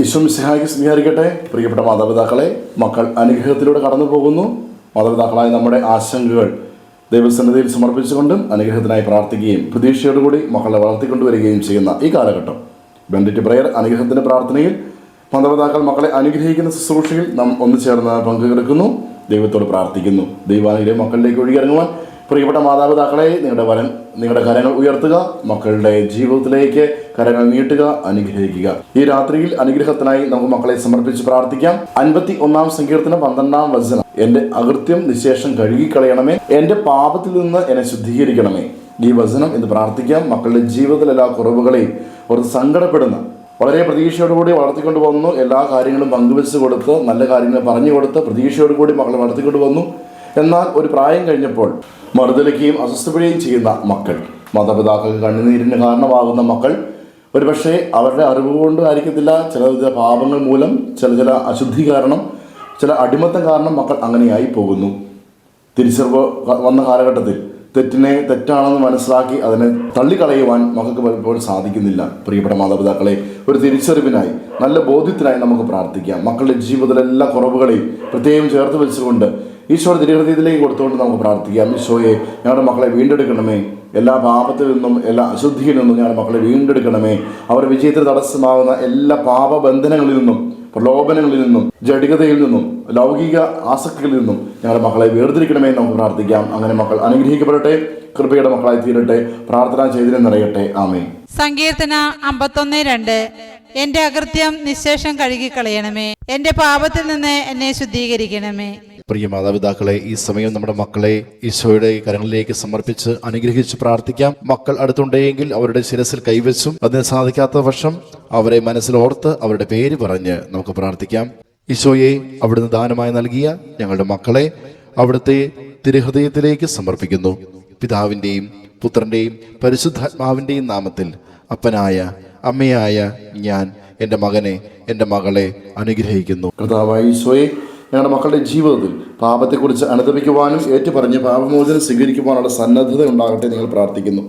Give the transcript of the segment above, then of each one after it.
ഈശോ മിശിഹായ്ക്ക് സ്നേഹിക്കട്ടെ. പ്രിയപ്പെട്ട മാതാപിതാക്കളെ, മക്കൾ അനുഗ്രഹത്തിലൂടെ കടന്നു പോകുന്നു. മാതാപിതാക്കളായ നമ്മുടെ ആശങ്കകൾ ദൈവസന്നിധിയിൽ സമർപ്പിച്ചുകൊണ്ടും അനുഗ്രഹത്തിനായി പ്രാർത്ഥിക്കുകയും പ്രതീക്ഷയോടുകൂടി മക്കളെ വളർത്തിക്കൊണ്ടുവരികയും ചെയ്യുന്ന ഈ കാലഘട്ടം ബെൻഡിറ്റ് പ്രയർ അനുഗ്രഹത്തിൻ്റെ പ്രാർത്ഥനയിൽ മാതാപിതാക്കൾ മക്കളെ അനുഗ്രഹിക്കുന്ന ശുശ്രൂഷയിൽ നാം ഒന്നു ചേർന്ന് പങ്കുവെക്കുന്നു. ദൈവത്തോട് പ്രാർത്ഥിക്കുന്നു. ദൈവാനുഗ്രഹം മക്കളിലേക്ക് ഒഴുകിയിറങ്ങുവാൻ പ്രിയപ്പെട്ട മാതാപിതാക്കളെ, നിങ്ങളുടെ കരങ്ങൾ ഉയർത്തുക, മക്കളുടെ ജീവിതത്തിലേക്ക് കരങ്ങൾ നീട്ടുക, അനുഗ്രഹിക്കുക. ഈ രാത്രിയിൽ അനുഗ്രഹത്തിനായി നമുക്ക് മക്കളെ സമർപ്പിച്ച് പ്രാർത്ഥിക്കാം. 51 സങ്കീർത്തനം 12 വചനം: എന്റെ അകൃത്യം നിശേഷം കഴുകിക്കളയണമേ, എന്റെ പാപത്തിൽ നിന്ന് എന്നെ ശുദ്ധീകരിക്കണമേ. ഈ വചനം എന്ന് പ്രാർത്ഥിക്കാം. മക്കളുടെ ജീവിതത്തിലെ എല്ലാ കുറവുകളെയും ഓർത്ത് സങ്കടപ്പെടുന്ന, വളരെ പ്രതീക്ഷയോടുകൂടി വളർത്തിക്കൊണ്ട് വന്നു, എല്ലാ കാര്യങ്ങളും പങ്കുവെച്ച് കൊടുത്ത്, നല്ല കാര്യങ്ങൾ പറഞ്ഞു കൊടുത്ത് പ്രതീക്ഷയോടുകൂടി മക്കളെ വളർത്തിക്കൊണ്ട് വന്നു. എന്നാൽ ഒരു പ്രായം കഴിഞ്ഞപ്പോൾ മറുതലിക്കുകയും അസ്വസ്ഥപ്പെടുകയും ചെയ്യുന്ന മക്കൾ, മാതാപിതാക്കൾക്ക് കണ്ണുനീരിന് കാരണമാകുന്ന മക്കൾ, ഒരുപക്ഷെ അവരുടെ അറിവ് കൊണ്ട് ആയിരിക്കത്തില്ല, ചില പാപങ്ങൾ മൂലം, ചില അശുദ്ധി കാരണം, ചില അടിമത്തം കാരണം മക്കൾ അങ്ങനെയായി പോകുന്നു. തിരിച്ചറിവ് വന്ന കാലഘട്ടത്തിൽ തെറ്റിനെ തെറ്റാണെന്ന് മനസ്സിലാക്കി അതിനെ തള്ളിക്കളയുവാൻ മക്കൾക്ക് പലപ്പോഴും സാധിക്കുന്നില്ല. പ്രിയപ്പെട്ട മാതാപിതാക്കളെ, ഒരു തിരിച്ചറിവിനായി, നല്ല ബോധ്യത്തിനായി നമുക്ക് പ്രാർത്ഥിക്കാം. മക്കളുടെ ജീവിതത്തിലെ എല്ലാ കുറവുകളെയും പ്രത്യേകം ചേർത്ത് വെച്ചുകൊണ്ട് ഈശോയുടെ തിരുഹൃദയത്തിലേക്ക് കൊടുത്തുകൊണ്ട് നമുക്ക് പ്രാർത്ഥിക്കാം. ഈശോയെ, ഞങ്ങളുടെ മക്കളെ വീണ്ടെടുക്കണമേ, എല്ലാ പാപത്തിൽ നിന്നും, എല്ലാ അശുദ്ധിയിൽ നിന്നും ഞങ്ങളുടെ മക്കളെ വീണ്ടെടുക്കണമേ. അവരുടെ വിജയത്തിന് തടസ്സമാകുന്ന എല്ലാ പാപബന്ധനങ്ങളിൽ നിന്നും, പ്രലോഭനങ്ങളിൽ നിന്നും, ജഡികതയിൽ നിന്നും, ലൗകിക ആസക്തികളിൽ നിന്നും ഞങ്ങളുടെ മക്കളെ വേർതിരിക്കണമേ എന്ന് നമുക്ക് പ്രാർത്ഥിക്കാം. അങ്ങനെ മക്കൾ അനുഗ്രഹിക്കപ്പെടട്ടെ, കൃപയുടെ മക്കളായി തീരട്ടെ, പ്രാർത്ഥന ചെയ്തിനെ നിറയട്ടെ. ആമേൻ. സങ്കീർത്തന 51:2: എന്റെ അകൃത്യം നിശേഷം കഴുകിക്കളയണമേ, എന്റെ പാപത്തിൽ നിന്ന് എന്നെ ശുദ്ധീകരിക്കണമേ. പ്രിയ മാതാപിതാക്കളെ, ഈ സമയം നമ്മുടെ മക്കളെ ഈശോയുടെ കരങ്ങളിലേക്ക് സമർപ്പിച്ച് അനുഗ്രഹിച്ച് പ്രാർത്ഥിക്കാം. മക്കൾ അടുത്തുണ്ടെങ്കിൽ അവരുടെ ശിരസിൽ കൈവച്ചും, അതിന് സാധിക്കാത്ത പക്ഷം അവരെ മനസ്സിലോർത്ത് അവരുടെ പേര് പറഞ്ഞ് നമുക്ക് പ്രാർത്ഥിക്കാം. ഈശോയെ, അവിടുന്ന് ദാനമായി നൽകിയ ഞങ്ങളുടെ മക്കളെ അവിടുത്തെ തിരുഹൃദയത്തിലേക്ക് സമർപ്പിക്കുന്നു. പിതാവിൻ്റെയും പുത്രൻ്റെയും പരിശുദ്ധാത്മാവിൻ്റെയും നാമത്തിൽ അപ്പനായ അമ്മയായ ഞാൻ എൻ്റെ മകനെ, എൻ്റെ മകളെ അനുഗ്രഹിക്കുന്നു. കർത്താവായ ഈശോയെ, ഞങ്ങളുടെ മക്കളുടെ ജീവിതത്തിൽ പാപത്തെക്കുറിച്ച് അനുതപിക്കുവാനും ഏറ്റുപറഞ്ഞ് പാപമോചനം സ്വീകരിക്കുവാനുള്ള സന്നദ്ധത ഉണ്ടാകട്ടെ നിങ്ങൾ പ്രാർത്ഥിക്കുന്നു.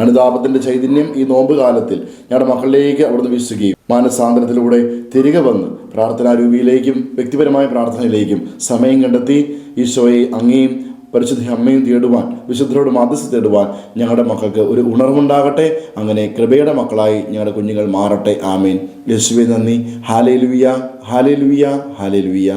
അനുതാപത്തിൻ്റെ ചൈതന്യം ഈ നോമ്പ് കാലത്തിൽ ഞങ്ങളുടെ മക്കളിലേക്ക് അവിടുന്ന് വീശുകയും മാനസാന്തരത്തിലൂടെ തിരികെ വന്ന് പ്രാർത്ഥനാരൂപിയിലേക്കും വ്യക്തിപരമായ പ്രാർത്ഥനയിലേക്കും സമയം കണ്ടെത്തി ഈശോയെ, അങ്ങയും പരിശുദ്ധ അമ്മയും തേടുവാൻ, വിശുദ്ധരോട് മാധ്യസ്ഥ തേടുവാൻ ഞങ്ങളുടെ മക്കൾക്ക് ഒരു ഉണർവുണ്ടാകട്ടെ. അങ്ങനെ കൃപയുടെ മക്കളായി ഞങ്ങളുടെ കുഞ്ഞുങ്ങൾ മാറട്ടെ. ആമേൻ. യേശുവേ നന്ദി. Hallelujah, hallelujah, hallelujah.